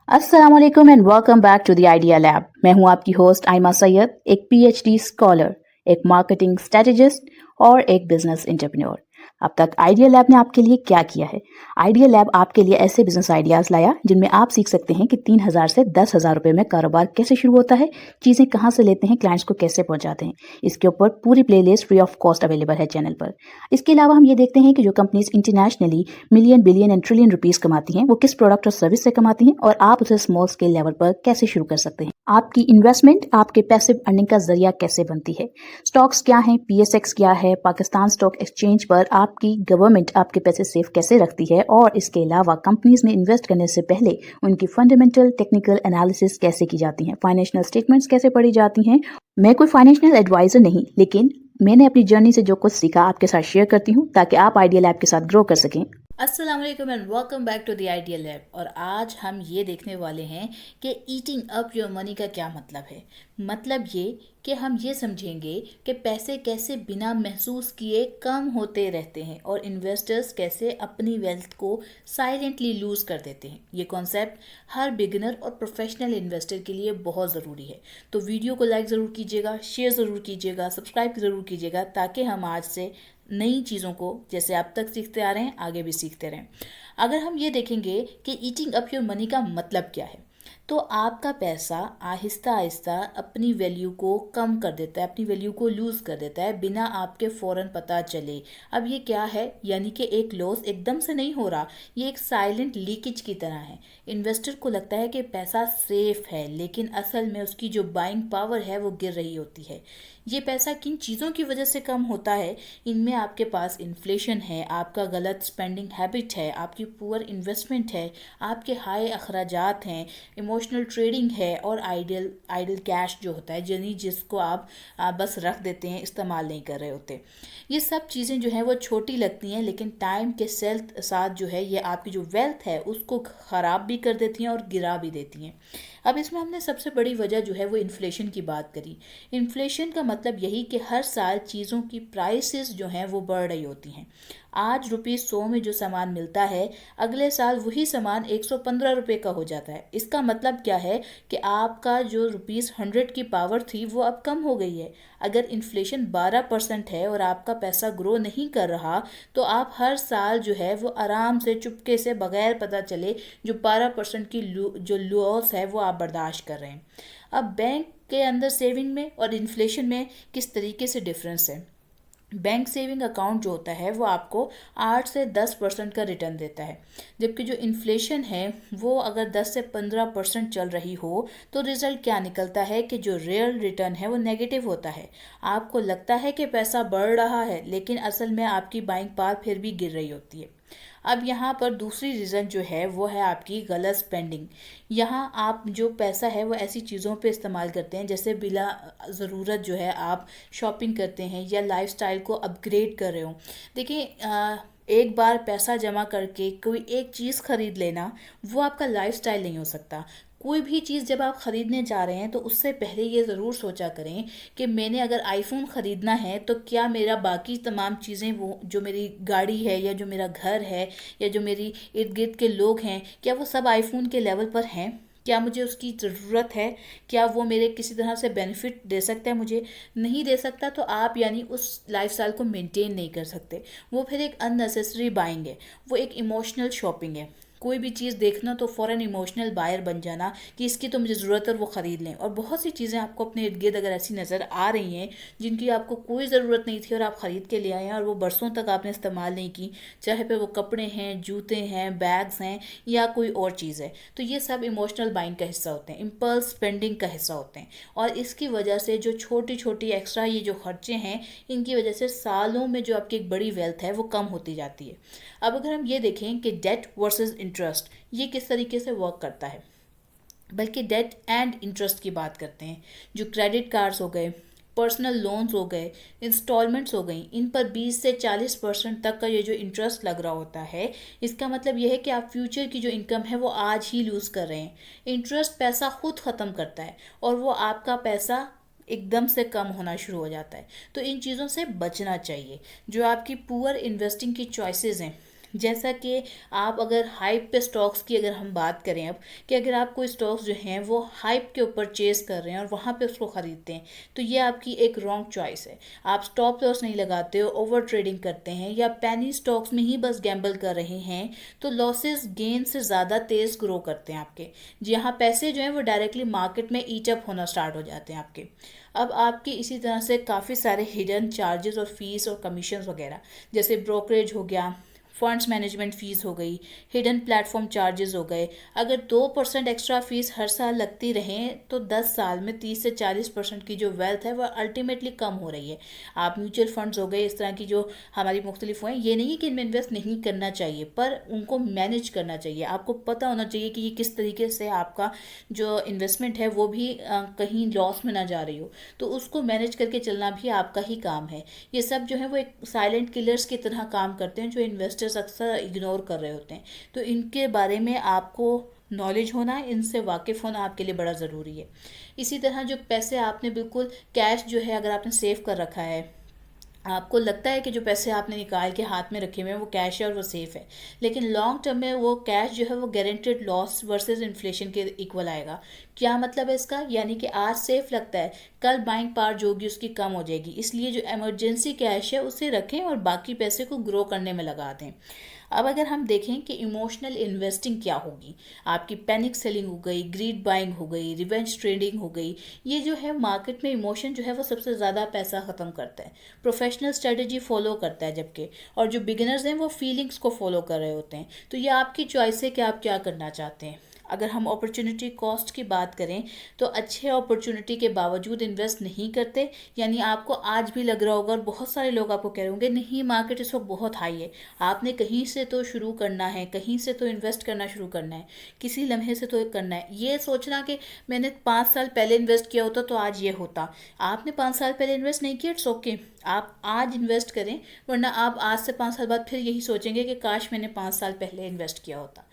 अस्सलाम वालेकुम and welcome back to the idea lab. मैं हूं आपकी होस्ट आयमा सैयद, एक पीएचडी स्कॉलर, एक मार्केटिंग स्ट्रेटेजिस्ट और एक बिजनेस एंटरप्रेन्योर। अब तक आइडिया लैब ने आपके लिए क्या किया है? आइडिया लैब आपके लिए ऐसे बिजनेस आइडियाज लाया जिनमें आप सीख सकते हैं कि 3,000 से 10,000 रुपए में कारोबार कैसे शुरू होता है, चीजें कहां से लेते हैं, क्लाइंट्स को कैसे पहुंचाते हैं। इसके ऊपर पूरी playlist free of cost available है चैनल पर। इसके अलावा हम ये देखते हैं कि जो companies internationally million, billion and trillion rupees कमाती हैं, वो किस प्रोडक्ट और सर्विस से कमाती हैं और आप उसे स्मॉल स्केल लेवल पर कैसे शुरू कर सकते हैं। आपकी इन्वेस्टमेंट आपके पैसिव अर्निंग का जरिया कैसे बनती है। स्टॉक्स क्या हैं, पीएसएक्स क्या है, पाकिस्तान स्टॉक एक्सचेंज पर आपकी गवर्नमेंट आपके पैसे सेफ कैसे रखती है, और इसके अलावा कंपनीज में इन्वेस्ट करने से पहले उनकी फंडामेंटल टेक्निकल एनालिसिस कैसे की जाती है, फाइनेंशियल स्टेटमेंट्स कैसे पढ़ी जाती हैं। मैं कोई फाइनेंशियल एडवाइजर नहीं, लेकिन मैंने अपनी जर्नी से जो कुछ सीखा आपके साथ शेयर करती हूँ ताकि आप आइडिया लैब के साथ ग्रो कर सकें। अस्सलाम वालेकुम and welcome back to the idea lab. और आज हम ये देखने वाले हैं कि ईटिंग अप योर मनी का क्या मतलब है। मतलब ये कि हम ये समझेंगे कि पैसे कैसे बिना महसूस किए कम होते रहते हैं और इन्वेस्टर्स कैसे अपनी वेल्थ को साइलेंटली लूज कर देते हैं। ये कॉन्सेप्ट हर बिगिनर और प्रोफेशनल इन्वेस्टर के लिए बहुत ज़रूरी है। तो वीडियो को लाइक ज़रूर कीजिएगा, शेयर ज़रूर कीजिएगा, सब्सक्राइब ज़रूर कीजिएगा ताकि हम आज से नई चीज़ों को जैसे अब तक सीखते आ रहे हैं आगे भी सीखते रहें। अगर हम ये देखेंगे कि ईटिंग अप योर मनी का मतलब क्या है, तो आपका पैसा आहिस्ता आहिस्ता अपनी वैल्यू को कम कर देता है, अपनी वैल्यू को लूज़ कर देता है बिना आपके फ़ौरन पता चले। अब ये क्या है, यानी कि एक लॉस एकदम से नहीं हो रहा, ये एक साइलेंट लीकेज की तरह है। इन्वेस्टर को लगता है कि पैसा सेफ है, लेकिन असल में उसकी जो बाइंग पावर है वो गिर रही होती है। ये पैसा किन चीज़ों की वजह से कम होता है? इनमें आपके पास इन्फ्लेशन है, आपका गलत स्पेंडिंग हैबिट है, आपकी पुअर इन्वेस्टमेंट है, आपके हाई अखराजात हैं, इमोशनल ट्रेडिंग है और आइडल आइडल कैश जो होता है, यानी जिसको आप बस रख देते हैं, इस्तेमाल नहीं कर रहे होते। ये सब चीज़ें जो हैं वो छोटी लगती हैं, लेकिन टाइम के साथ जो है ये आपकी जो वेल्थ है उसको ख़राब भी कर देती हैं और गिरा भी देती हैं। अब इसमें हमने सबसे बड़ी वजह जो है वो इन्फ्लेशन की बात करी। इन्फ्लेशन का मतलब यही कि हर साल चीज़ों की प्राइसेस जो हैं वो बढ़ रही होती हैं। आज ₹100 में जो सामान मिलता है, अगले साल वही सामान ₹115 का हो जाता है। इसका मतलब क्या है कि आपका जो ₹100 की पावर थी वो अब कम हो गई है। अगर इन्फ्लेशन 12% है और आपका पैसा ग्रो नहीं कर रहा, तो आप हर साल जो है वो आराम से चुपके से बगैर पता चले जो 12% की जो लॉस है वो आप बर्दाश्त कर रहे हैं। अब बैंक के अंदर सेविंग में और इन्फ्लेशन में किस तरीके से डिफरेंस है। बैंक सेविंग अकाउंट जो होता है वो आपको 8 से 10% का रिटर्न देता है, जबकि जो इन्फ्लेशन है वो अगर 10 से 15% चल रही हो तो रिजल्ट क्या निकलता है कि जो रियल रिटर्न है वो नेगेटिव होता है। आपको लगता है कि पैसा बढ़ रहा है, लेकिन असल में आपकी बाइंग पावर फिर भी गिर रही होती है। अब यहाँ पर दूसरी रीज़न जो है वो है आपकी गलत स्पेंडिंग। यहाँ आप जो पैसा है वो ऐसी चीज़ों पे इस्तेमाल करते हैं जैसे बिला ज़रूरत जो है आप शॉपिंग करते हैं या लाइफस्टाइल को अपग्रेड कर रहे हो। देखिए, एक बार पैसा जमा करके कोई एक चीज़ खरीद लेना वो आपका लाइफस्टाइल नहीं हो सकता। कोई भी चीज़ जब आप ख़रीदने जा रहे हैं तो उससे पहले ये ज़रूर सोचा करें कि मैंने अगर आईफोन ख़रीदना है तो क्या मेरा बाकी तमाम चीज़ें, वो जो मेरी गाड़ी है या जो मेरा घर है या जो मेरी इर्द गिर्द के लोग हैं, क्या वो सब आईफोन के लेवल पर हैं? क्या मुझे उसकी ज़रूरत है? क्या वो मेरे किसी तरह से बेनिफिट दे सकता है मुझे? नहीं दे सकता तो आप यानी उस लाइफस्टाइल को मेंटेन नहीं कर सकते। वो फिर एक अननेसेसरी बाइंग है, वो एक इमोशनल शॉपिंग है। कोई भी चीज़ देखना तो फ़ौरन इमोशनल बायर बन जाना कि इसकी तो मुझे ज़रूरत है और वो ख़रीद लें। और बहुत सी चीज़ें आपको अपने इर्द गिर्द अगर ऐसी नज़र आ रही हैं जिनकी आपको कोई ज़रूरत नहीं थी और आप ख़रीद के ले आए हैं और वो बरसों तक आपने इस्तेमाल नहीं की, चाहे फिर वो कपड़े हैं, जूते हैं, बैग्स हैं या कोई और चीज़ है, तो ये सब इमोशनल बाइंग का हिस्सा होते हैं, इम्पल्स स्पेंडिंग का हिस्सा होते हैं। और इसकी वजह से जो छोटी छोटी एक्स्ट्रा ये जो खर्चे हैं, इनकी वजह से सालों में जो आपकी एक बड़ी वेल्थ है वो कम होती जाती है। अब अगर हम ये देखें कि डेट वर्सेस इंटरेस्ट ये किस तरीके से वर्क करता है, बल्कि डेट एंड इंटरेस्ट की बात करते हैं। जो क्रेडिट कार्ड्स हो गए, पर्सनल लोन्स हो गए, इंस्टॉलमेंट्स हो गई, इन पर 20 से 40% तक का ये जो इंटरेस्ट लग रहा होता है, इसका मतलब ये है कि आप फ्यूचर की जो इनकम है वो आज ही लूज़ कर रहे हैं। इंटरेस्ट पैसा खुद ख़त्म करता है और वो आपका पैसा एकदम से कम होना शुरू हो जाता है। तो इन चीज़ों से बचना चाहिए। जो आपकी पुअर इन्वेस्टिंग की चॉइसेस हैं, जैसा कि आप अगर हाइप पे स्टॉक्स की अगर हम बात करें अब, कि अगर आप कोई स्टॉक्स जो हैं वो हाइप के ऊपर चेस कर रहे हैं और वहाँ पे उसको ख़रीदते हैं, तो ये आपकी एक रॉन्ग चॉइस है। आप स्टॉप लॉस नहीं लगाते हो, ओवर ट्रेडिंग करते हैं या पैनी स्टॉक्स में ही बस गैम्बल कर रहे हैं, तो लॉसेस गेन से ज़्यादा तेज़ ग्रो करते हैं आपके। जहाँ पैसे जो हैं वो डायरेक्टली मार्केट में ईट अप होना स्टार्ट हो जाते हैं आपके। अब आपके इसी तरह से काफ़ी सारे हिडन चार्जेस और फीस और कमीशन वगैरह, जैसे ब्रोकरेज हो गया, फंड्स मैनेजमेंट फ़ीस हो गई, हिडन प्लेटफॉर्म चार्जेस हो गए। अगर 2% एक्स्ट्रा फीस हर साल लगती रहें तो 10 साल में 30 से 40% की जो वेल्थ है वह अल्टीमेटली कम हो रही है। आप म्यूचुअल फंड्स हो गए, इस तरह की जो हमारी मुख्तलिफ हुए, ये नहीं है कि इनमें इन्वेस्ट नहीं करना चाहिए, पर उनको मैनेज करना चाहिए। आपको पता होना चाहिए कि ये किस तरीके से आपका जो इन्वेस्टमेंट है वो भी कहीं लॉस में ना जा रही हो, तो उसको मैनेज करके चलना भी आपका ही काम है। ये सब जो है वो एक साइलेंट किलर्स की तरह काम करते हैं जो इन्वेस्टर्स अक्सर इग्नोर कर रहे होते हैं। तो इनके बारे में आपको नॉलेज होना, इनसे वाकिफ़ होना आपके लिए बड़ा ज़रूरी है। इसी तरह जो पैसे आपने बिल्कुल कैश जो है अगर आपने सेव कर रखा है, आपको लगता है कि जो पैसे आपने निकाल के हाथ में रखे हुए हैं वो कैश है और वो सेफ़ है, लेकिन लॉन्ग टर्म में वो कैश जो है वो गारंटेड लॉस वर्सेस इन्फ्लेशन के इक्वल आएगा। क्या मतलब है इसका? यानी कि आज सेफ लगता है, कल बाइंग पावर जो होगी उसकी कम हो जाएगी, इसलिए जो इमरजेंसी कैश है उसे रखें और बाकी पैसे को ग्रो करने में लगा दें। अब अगर हम देखें कि इमोशनल इन्वेस्टिंग क्या होगी, आपकी पैनिक सेलिंग हो गई, ग्रीड बाइंग हो गई, रिवेंज ट्रेडिंग हो गई, ये जो है मार्केट में इमोशन जो है वो सबसे ज़्यादा पैसा ख़त्म करता है। प्रोफेशनल स्ट्रेटजी फॉलो करता है जबकि, और जो बिगिनर्स हैं वो फीलिंग्स को फॉलो कर रहे होते हैं। तो ये आपकी चॉइस है कि आप क्या करना चाहते हैं। अगर हम अपॉर्चुनिटी कॉस्ट की बात करें तो अच्छे अपॉर्चुनिटी के बावजूद इन्वेस्ट नहीं करते, यानी आपको आज भी लग रहा होगा और बहुत सारे लोग आपको कह रहे होंगे नहीं मार्केट इस वक्त बहुत हाई है। आपने कहीं से तो शुरू करना है, कहीं से तो इन्वेस्ट करना शुरू करना है, किसी लम्हे से तो करना है। ये सोचना कि मैंने 5 साल पहले इन्वेस्ट किया होता तो आज ये होता, आपने 5 साल पहले इन्वेस्ट नहीं किया, इट्स ओके, आप आज इन्वेस्ट करें, वरना आप आज से 5 साल बाद फिर यही सोचेंगे कि काश मैंने 5 साल पहले इन्वेस्ट किया होता।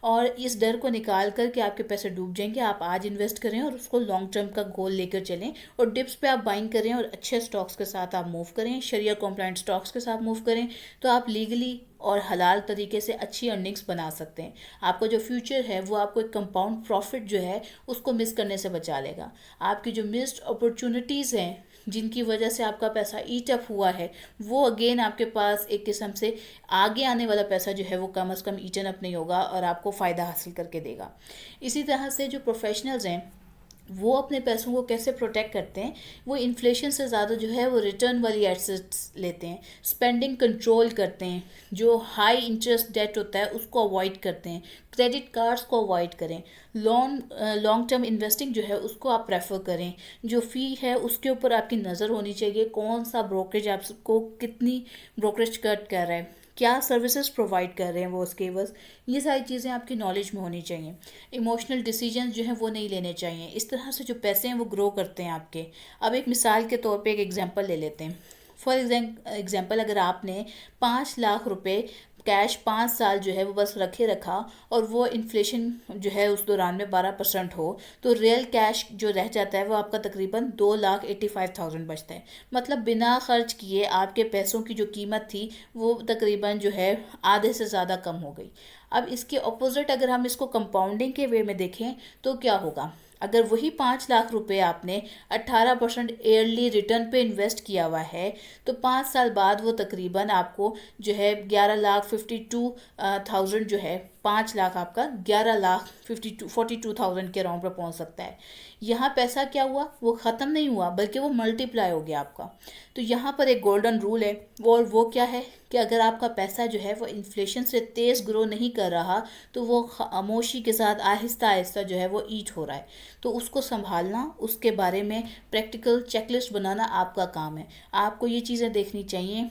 और इस डर को निकाल कर के आपके पैसे डूब जाएंगे। आप आज इन्वेस्ट करें और उसको लॉन्ग टर्म का गोल लेकर चलें, और डिप्स पे आप बाइंग करें और अच्छे स्टॉक्स के साथ आप मूव करें, शरिया कॉम्प्लाइंट स्टॉक्स के साथ मूव करें, तो आप लीगली और हलाल तरीके से अच्छी अर्निंग्स बना सकते हैं। आपका जो फ्यूचर है वो आपको एक कंपाउंड प्रॉफिट जो है उसको मिस करने से बचा लेगा। आपकी जो मिस्ड अपॉर्चुनिटीज़ हैं जिनकी वजह से आपका पैसा ईट अप हुआ है, वो अगेन आपके पास एक किस्म से आगे आने वाला पैसा जो है वो कम से कम ईटन अप नहीं होगा और आपको फ़ायदा हासिल करके देगा। इसी तरह से जो प्रोफेशनल्स हैं वो अपने पैसों को कैसे प्रोटेक्ट करते हैं, वो इन्फ्लेशन से ज़्यादा जो है वो रिटर्न वाली एसेट्स लेते हैं, स्पेंडिंग कंट्रोल करते हैं, जो हाई इंटरेस्ट डेट होता है उसको अवॉइड करते हैं, क्रेडिट कार्ड्स को अवॉइड करें, लॉन्ग टर्म इन्वेस्टिंग जो है उसको आप प्रेफर करें। जो फ़ी है उसके ऊपर आपकी नज़र होनी चाहिए, कौन सा ब्रोकरेज आपको कितनी ब्रोकरेज कट कर रहा है, क्या सर्विसेज प्रोवाइड कर रहे हैं वो उसके बस, ये सारी चीज़ें आपकी नॉलेज में होनी चाहिए। इमोशनल डिसीजंस जो हैं वो नहीं लेने चाहिए। इस तरह से जो पैसे हैं वो ग्रो करते हैं आपके। अब एक मिसाल के तौर पे एक एग्जांपल ले लेते हैं। फॉर एग्जांपल अगर आपने 5 लाख रुपए कैश 5 साल जो है वो बस रखे रखा और वो इन्फ्लेशन जो है उस दौरान में 12% हो, तो रियल कैश जो रह जाता है वो आपका तकरीबन 2,85,000 बचता है। मतलब बिना खर्च किए आपके पैसों की जो कीमत थी वो तकरीबन जो है आधे से ज़्यादा कम हो गई। अब इसके अपोजिट अगर हम इसको कंपाउंडिंग के वे में देखें तो क्या होगा, अगर वही 5 लाख रुपए आपने 18% ईयरली रिटर्न पे इन्वेस्ट किया हुआ है, तो 5 साल बाद वो तकरीबन आपको जो है 11,52,000 जो है, 5 लाख आपका 11,42,42,000 के अराउंड पर पहुंच सकता है। यहाँ पैसा क्या हुआ, वो ख़त्म नहीं हुआ बल्कि वो मल्टीप्लाई हो गया आपका। तो यहाँ पर एक गोल्डन रूल है, वो क्या है कि अगर आपका पैसा जो है वो इन्फ्लेशन से तेज़ ग्रो नहीं कर रहा, तो वो खामोशी के साथ आहिस्ता आहिस्ता जो है वो ईट हो रहा है। तो उसको संभालना, उसके बारे में प्रैक्टिकल चेकलिस्ट बनाना आपका काम है। आपको ये चीज़ें देखनी चाहिए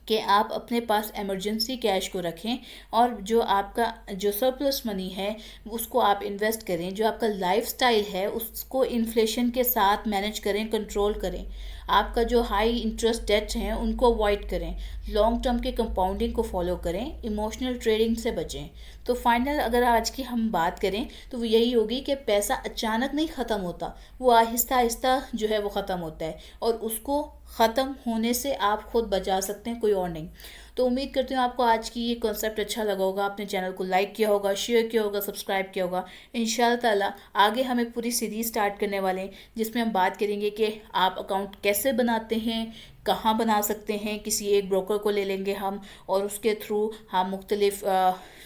कि आप अपने पास इमरजेंसी कैश को रखें, और जो आपका जो सरप्लस मनी है उसको आप इन्वेस्ट करें। जो आपका लाइफस्टाइल है उसको इन्फ्लेशन के साथ मैनेज करें, कंट्रोल करें। आपका जो हाई इंटरेस्ट डेट्स हैं उनको अवॉइड करें, लॉन्ग टर्म के कंपाउंडिंग को फॉलो करें, इमोशनल ट्रेडिंग से बचें। तो फाइनल अगर आज की हम बात करें तो वो यही होगी कि पैसा अचानक नहीं ख़त्म होता, वो आहिस्ता आहिस्ता जो है वो ख़त्म होता है, और उसको ख़त्म होने से आप खुद बचा सकते हैं, कोई और नहीं। तो उम्मीद करती हूँ आपको आज की ये कॉन्सेप्ट अच्छा लगा होगा, आपने चैनल को लाइक किया होगा, शेयर किया होगा, सब्सक्राइब किया होगा। इंशाल्लाह ताला आगे हम एक पूरी सीरीज स्टार्ट करने वाले हैं जिसमें हम बात करेंगे कि आप अकाउंट कैसे बनाते हैं, कहाँ बना सकते हैं। किसी एक ब्रोकर को ले लेंगे हम और उसके थ्रू हम मुख्तलिफ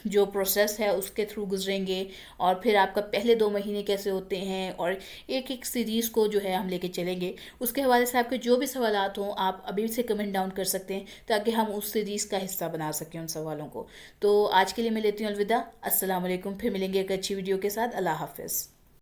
जो प्रोसेस है उसके थ्रू गुजरेंगे, और फिर आपका पहले 2 महीने कैसे होते हैं, और एक एक सीरीज़ को जो है हम लेके चलेंगे। उसके हवाले से आपके जो भी सवालात हों आप अभी से कमेंट डाउन कर सकते हैं ताकि हम उस सीरीज़ का हिस्सा बना सकें उन सवालों को। तो आज के लिए मैं लेती हूँ अलविदा, अस्सलाम वालेकुम। फिर मिलेंगे एक अच्छी वीडियो के साथ। अल्लाह हाफिज़।